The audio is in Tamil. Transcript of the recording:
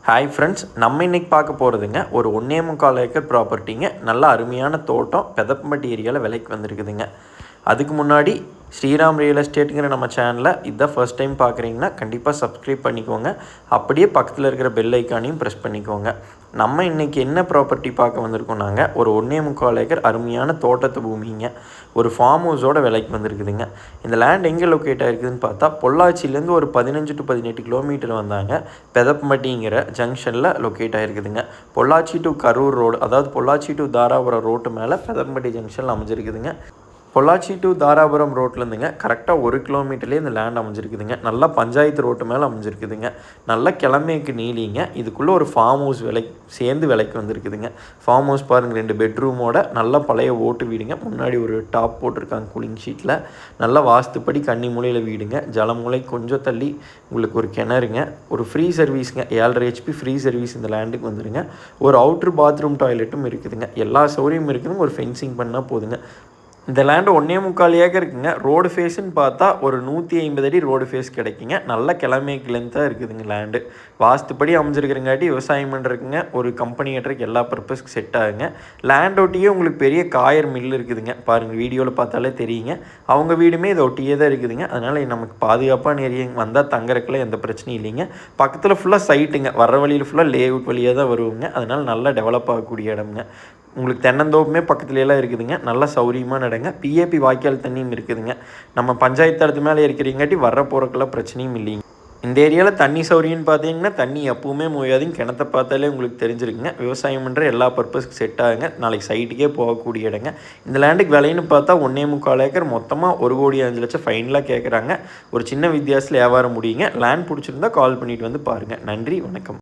ஹாய் ஃப்ரெண்ட்ஸ், நம்ம இன்றைக்கி பார்க்க போகிறதுங்க ஒரு 1.25 ஏக்கர் ப்ராப்பர்ட்டிங்க. நல்ல அருமையான தோட்டம் பெதப்பம்பட்டி ஏரியாவில் விலைக்கு வந்திருக்குதுங்க. அதுக்கு முன்னாடி ஸ்ரீராம் ரியல் எஸ்டேட்டுங்கிற நம்ம சேனலை இதான் ஃபர்ஸ்ட் டைம் பார்க்குறீங்கன்னா கண்டிப்பாக சப்ஸ்கிரைப் பண்ணிக்கோங்க. அப்படியே பக்கத்தில் இருக்கிற பெல் ஐக்கானையும் ப்ரெஸ் பண்ணிக்கோங்க. நம்ம இன்றைக்கி என்ன ப்ராப்பர்ட்டி பார்க்க வந்திருக்கோம், நாங்கள் ஒரு 1.25 ஏக்கர் அருமையான தோட்டத்து பூமிங்க. ஒரு ஃபார்ம் ஹவுஸோட விலைக்கு வந்திருக்குதுங்க. இந்த லேண்ட் எங்கே லொக்கேட் ஆகிருக்குதுன்னு பார்த்தா பொள்ளாச்சியிலேருந்து ஒரு 15 to 18 கிலோமீட்டர் வந்தாங்க பெதப்பம்பட்டிங்கிற ஜங்ஷனில் லொக்கேட் ஆகிருக்குதுங்க. பொள்ளாச்சி டு கரூர் ரோடு, அதாவது பொள்ளாச்சி டு தாராபுரம் ரோட்டு மேலே பெதப்பம்பட்டி ஜங்ஷனில் அமைஞ்சிருக்குதுங்க. பொள்ளாச்சி டு தாராபுரம் ரோட்லேருந்துங்க கரெக்டாக 1 கிலோமீட்டர்லேயே இந்த லேண்ட் அமைஞ்சிருக்குதுங்க. நல்லா பஞ்சாயத்து ரோட்டு மேலே அமைஞ்சிருக்குதுங்க. நல்லா கிழமைக்கு நீலிங்க. இதுக்குள்ளே ஒரு ஃபார்ம் ஹவுஸ் விலைக்கு வந்திருக்குதுங்க. ஃபார்ம் ஹவுஸ் பாருங்கள், 2 பெட்ரூமோட நல்ல பழைய ஓட்டு வீடுங்க. முன்னாடி ஒரு டாப் போட்டிருக்காங்க கூலிங் ஷீட்டில். நல்லா வாஸ்துப்படி கன்னி மூலையில் வீடுங்க. ஜலமூலை கொஞ்சம் தள்ளி உங்களுக்கு ஒரு கிணறுங்க. ஒரு ஃப்ரீ சர்வீஸுங்க, 7.5 HP ஃப்ரீ சர்வீஸ் இந்த லேண்டுக்கு வந்துடுங்க. ஒரு அவுட்ரு பாத்ரூம் டாய்லெட்டும் இருக்குதுங்க. எல்லா சௌகரியமும் இருக்குதுங்க. ஒரு ஃபென்சிங் பண்ணால் போதுங்க. இந்த லேண்டு 1.25 ஏக்கர் இருக்குங்க. ரோடு ஃபேஸுன்னு பார்த்தா ஒரு 150 அடி ரோடு ஃபேஸ் கிடைக்குங்க. நல்ல கிழமைக்கு லென்த்தாக இருக்குதுங்க லேண்டு. வாஸ்துப்படி அமைஞ்சிருக்கிறங்காட்டி விவசாயம் பண்ணுறதுக்குங்க, ஒரு கம்பெனி கட்டுறதுக்கு எல்லா பர்பஸ்க்கு செட் ஆகுங்க. லேண்ட் ஒட்டியே உங்களுக்கு பெரிய காயர் மில் இருக்குதுங்க. பாருங்கள், வீடியோவில் பார்த்தாலே தெரியுங்க. அவங்க வீடுமே இதை ஒட்டியே தான் இருக்குதுங்க. அதனால் நமக்கு பாதுகாப்பான ஏரியா வந்தால் தங்குறதுக்குலாம் எந்த பிரச்சனையும் இல்லைங்க. பக்கத்தில் ஃபுல்லாக சைட்டுங்க. வர வழியில் ஃபுல்லாக லே அவுட் வழியாக தான் வருவோங்க. அதனால் நல்லா டெவலப் ஆகக்கூடிய இடம்ங்க. உங்களுக்கு தென்னந்தோப்புமே பக்கத்துலலாம் இருக்குதுங்க. நல்லா சௌரியமாக நடங்க. பிஏபி வாய்க்கால் தண்ணியும் இருக்குதுங்க. நம்ம பஞ்சாயத்து தளத்து மேலே இருக்கிறங்காட்டி வர போகிறக்கெல்லாம் பிரச்சனையும் இல்லைங்க. இந்த ஏரியாவில் தண்ணி சௌரியம்னு பார்த்தீங்கன்னா தண்ணி எப்பவுமே மூயாதுங்க. கிணத்த பார்த்தாலே உங்களுக்கு தெரிஞ்சிருக்குங்க. விவசாயம் பண்ணுற எல்லா பர்பஸ்க்கு செட் ஆகுங்க. நாளைக்கு சைட்டுக்கே போகக்கூடிய இடங்க. இந்த லேண்டுக்கு விலைன்னு பார்த்தா 1.25 ஏக்கர் மொத்தமாக 1,05,00,000 ஃபைனலாக கேட்குறாங்க. ஒரு சின்ன வித்தியாசத்தில் வியாபாரம் முடியுங்க. லேண்ட் பிடிச்சிருந்தா கால் பண்ணிவிட்டு வந்து பாருங்கள். நன்றி, வணக்கம்.